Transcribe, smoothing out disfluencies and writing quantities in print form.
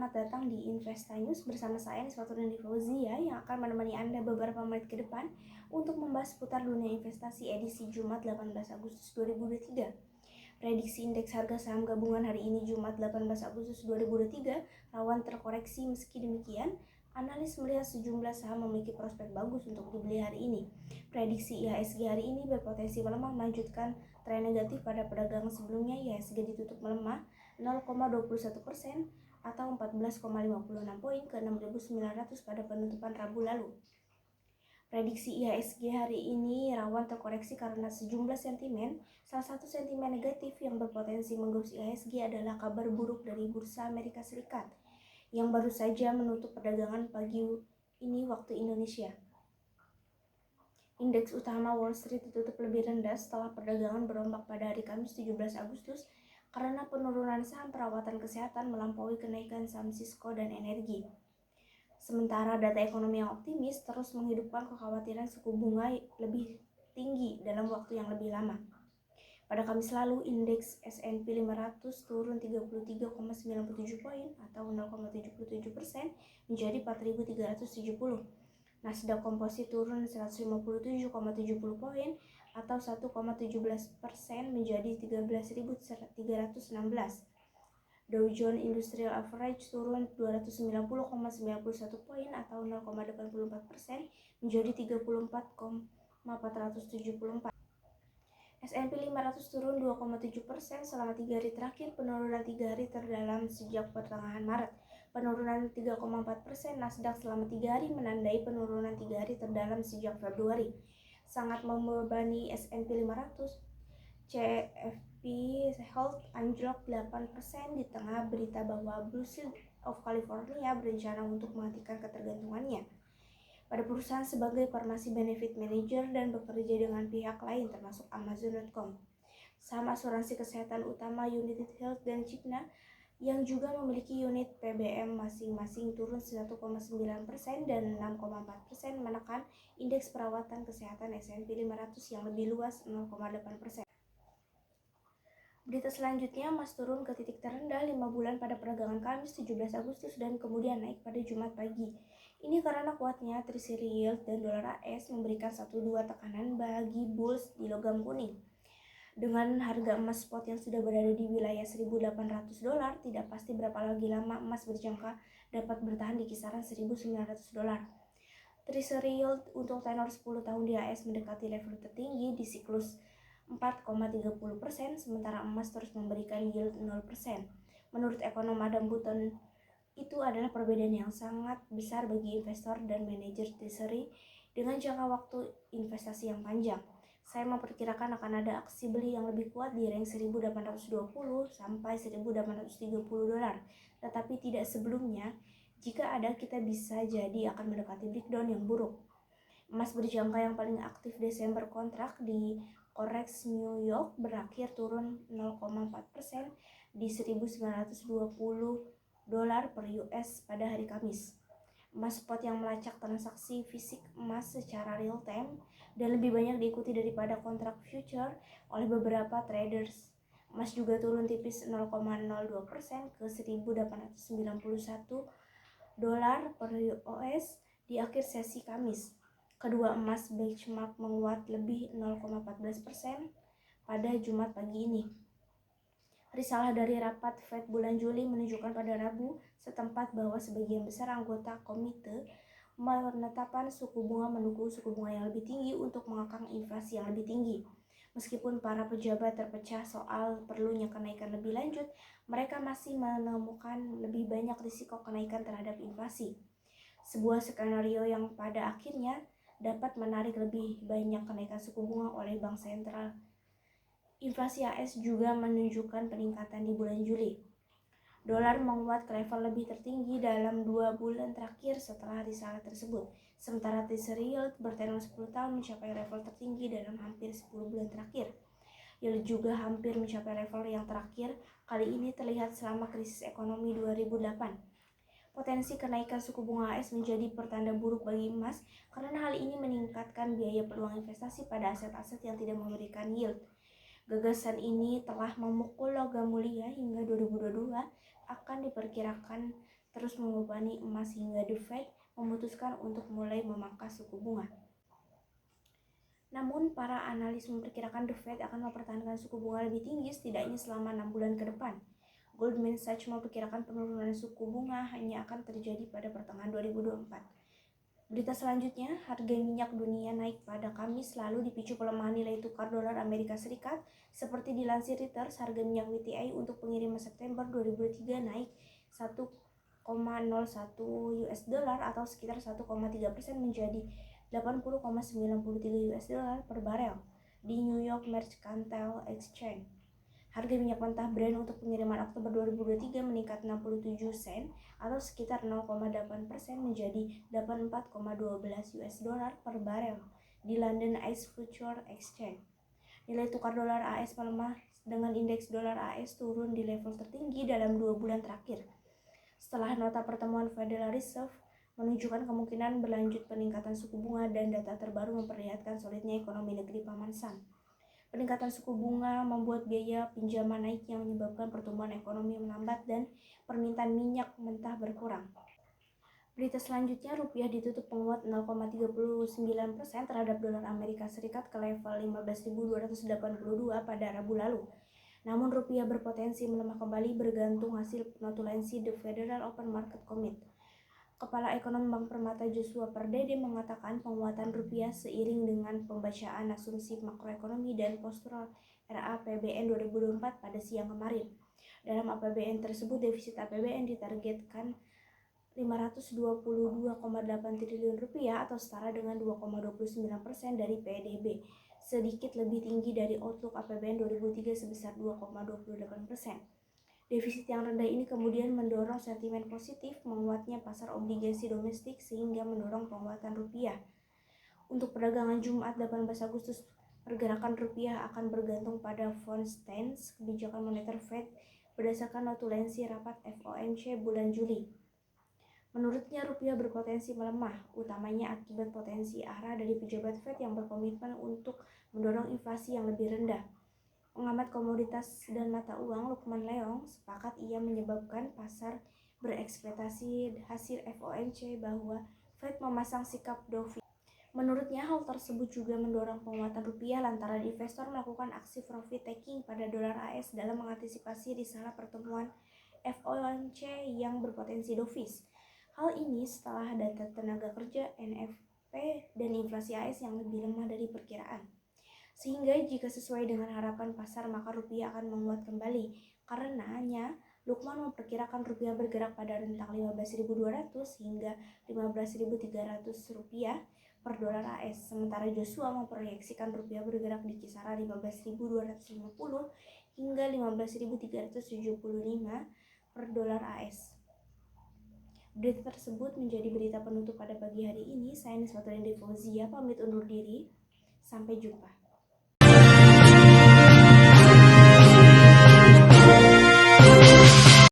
selamat datang di Investa News bersama saya Niswatu dan Fauzia yang akan menemani Anda beberapa menit ke depan untuk membahas seputar dunia investasi edisi Jumat 18 Agustus 2023. Prediksi indeks harga saham gabungan hari ini Jumat 18 Agustus 2023 rawan terkoreksi. Meski demikian, analis melihat sejumlah saham memiliki prospek bagus untuk dibeli hari ini. Prediksi IHSG hari ini berpotensi melemah melanjutkan tren negatif pada perdagangan sebelumnya. IHSG ditutup melemah 0,21% atau 14,56 poin ke 6.900 pada penutupan Rabu lalu. Prediksi IHSG hari ini rawan terkoreksi karena sejumlah sentimen. Salah satu sentimen negatif yang berpotensi mengganggu IHSG adalah kabar buruk dari Bursa Amerika Serikat yang baru saja menutup perdagangan pagi ini waktu Indonesia. Indeks utama Wall Street ditutup lebih rendah setelah perdagangan berombak pada hari Kamis 17 Agustus karena penurunan saham perawatan kesehatan melampaui kenaikan saham Cisco dan energi. Sementara data ekonomi yang optimis terus menghidupkan kekhawatiran suku bunga lebih tinggi dalam waktu yang lebih lama. Pada Kamis lalu, indeks S&P 500 turun 33,97 poin atau 0,77% menjadi 4.370. Nasdaq Composite turun 157,70 poin atau 1,17% menjadi 13.316. Dow Jones Industrial Average turun 290,91 poin atau 0,84% menjadi 34,474. S&P 500 turun 2,7% selama 3 hari terakhir, penurunan 3 hari terdalam sejak pertengahan Maret. Penurunan 3,4% Nasdaq selama 3 hari menandai penurunan 3 hari terdalam sejak Februari. Sangat membebani S&P 500. CFP Health anjlok 8% di tengah berita bahwa Blue Shield of California berencana untuk menghentikan ketergantungannya pada perusahaan sebagai farmasi benefit manager dan bekerja dengan pihak lain termasuk Amazon.com. Saham asuransi kesehatan utama United Health dan Cigna yang juga memiliki unit PBM masing-masing turun 1,9% dan 6,4% menekan indeks perawatan kesehatan S&P 500 yang lebih luas 0,8%. Berita selanjutnya, emas turun ke titik terendah 5 bulan pada perdagangan Kamis 17 Agustus dan kemudian naik pada Jumat pagi. Ini karena kuatnya Treasury yield dan dolar AS memberikan 1-2 tekanan bagi bulls di logam kuning. Dengan harga emas spot yang sudah berada di wilayah $1.800, tidak pasti berapa lagi lama emas berjangka dapat bertahan di kisaran $1.900. Treasury yield untuk tenor 10 tahun di AS mendekati level tertinggi di siklus 4,30%, sementara emas terus memberikan yield 0%. Menurut ekonom Adam Button, itu adalah perbedaan yang sangat besar bagi investor dan manajer treasury dengan jangka waktu investasi yang panjang. Saya memperkirakan akan ada aksi beli yang lebih kuat di range 1.820 sampai 1.830 dolar, tetapi tidak sebelumnya. Jika ada, kita bisa jadi akan mendekati breakdown yang buruk. Emas berjangka yang paling aktif Desember kontrak di Corex New York berakhir turun 0,4% di 1.920 dolar per US pada hari Kamis. Emas spot yang melacak transaksi fisik emas secara real time dan lebih banyak diikuti daripada kontrak future oleh beberapa traders. Emas juga turun tipis 0,02% ke 1.891 dolar per US di akhir sesi Kamis. Kedua emas benchmark menguat lebih 0,14% pada Jumat pagi ini. Risalah dari rapat Fed bulan Juli menunjukkan pada Rabu setempat bahwa sebagian besar anggota komite penetapan suku bunga mendukung suku bunga yang lebih tinggi untuk mengekang inflasi yang lebih tinggi. Meskipun para pejabat terpecah soal perlunya kenaikan lebih lanjut, mereka masih menemukan lebih banyak risiko kenaikan terhadap inflasi. Sebuah skenario yang pada akhirnya dapat menarik lebih banyak kenaikan suku bunga oleh bank sentral. Inflasi AS juga menunjukkan peningkatan di bulan Juli. Dolar menguat ke level lebih tertinggi dalam 2 bulan terakhir setelah risalah tersebut. Sementara Treasury yield bertenor 10 tahun mencapai level tertinggi dalam hampir 10 bulan terakhir. Yield juga hampir mencapai level yang terakhir kali ini terlihat selama krisis ekonomi 2008. Potensi kenaikan suku bunga AS menjadi pertanda buruk bagi emas karena hal ini meningkatkan biaya peluang investasi pada aset-aset yang tidak memberikan yield. Gagasan ini telah memukul logam mulia hingga 2022 akan diperkirakan terus membebani emas hingga The Fed memutuskan untuk mulai memangkas suku bunga. Namun, para analis memperkirakan The Fed akan mempertahankan suku bunga lebih tinggi setidaknya selama 6 bulan ke depan. Goldman Sachs memperkirakan penurunan suku bunga hanya akan terjadi pada pertengahan 2024. Berita selanjutnya, harga minyak dunia naik pada Kamis lalu dipicu pelemahan nilai tukar dolar Amerika Serikat. Seperti dilansir Reuters, harga minyak WTI untuk pengiriman September 2023 naik 1,01 US dollar atau sekitar 1,3% menjadi 80,93 US dollar per barel di New York Mercantile Exchange. Harga minyak mentah Brent untuk pengiriman Oktober 2023 meningkat 67 sen atau sekitar 0,8% menjadi 84,12 US dollar per barel di London ICE Futures Exchange. Nilai tukar dolar AS melemah dengan indeks dolar AS turun di level tertinggi dalam 2 bulan terakhir. Setelah nota pertemuan Federal Reserve menunjukkan kemungkinan berlanjut peningkatan suku bunga dan data terbaru memperlihatkan solidnya ekonomi negeri Paman Sam. Peningkatan suku bunga membuat biaya pinjaman naik yang menyebabkan pertumbuhan ekonomi melambat dan permintaan minyak mentah berkurang. Berita selanjutnya, rupiah ditutup menguat 0,39% terhadap dolar Amerika Serikat ke level 15.282 pada Rabu lalu. Namun rupiah berpotensi melemah kembali bergantung hasil notulensi The Federal Open Market Committee. Kepala Ekonom Bank Permata Joshua Pardede mengatakan penguatan rupiah seiring dengan pembacaan asumsi makroekonomi dan postur RAPBN 2024 pada siang kemarin. Dalam APBN tersebut, defisit APBN ditargetkan 522,8 triliun rupiah atau setara dengan 2,29% dari PDB, sedikit lebih tinggi dari outlook APBN 2003 sebesar 2,28%. Defisit yang rendah ini kemudian mendorong sentimen positif, menguatnya pasar obligasi domestik sehingga mendorong penguatan rupiah. Untuk perdagangan Jumat 18 Agustus, pergerakan rupiah akan bergantung pada fund stance kebijakan moneter Fed berdasarkan notulensi rapat FOMC bulan Juli. Menurutnya, rupiah berpotensi melemah, utamanya akibat potensi arah dari pejabat Fed yang berkomitmen untuk mendorong inflasi yang lebih rendah. Pengamat komoditas dan mata uang Lukman Leong sepakat ia menyebabkan pasar berekspektasi hasil FOMC bahwa Fed memasang sikap dovish. Menurutnya, hal tersebut juga mendorong penguatan rupiah lantaran investor melakukan aksi profit taking pada dolar AS dalam mengantisipasi risalah pertemuan FOMC yang berpotensi dovish. Hal ini setelah data tenaga kerja NFP dan inflasi AS yang lebih lemah dari perkiraan. Sehingga jika sesuai dengan harapan pasar maka rupiah akan menguat kembali. Karenanya, Lukman memperkirakan rupiah bergerak pada rentang 15.200 hingga 15.300 rupiah per dolar AS. Sementara Joshua memproyeksikan rupiah bergerak di kisaran 15.250 hingga 15.375 per dolar AS. Berita tersebut menjadi berita penutup pada pagi hari ini. Saya Niswatulin Devozia pamit undur diri. Sampai jumpa.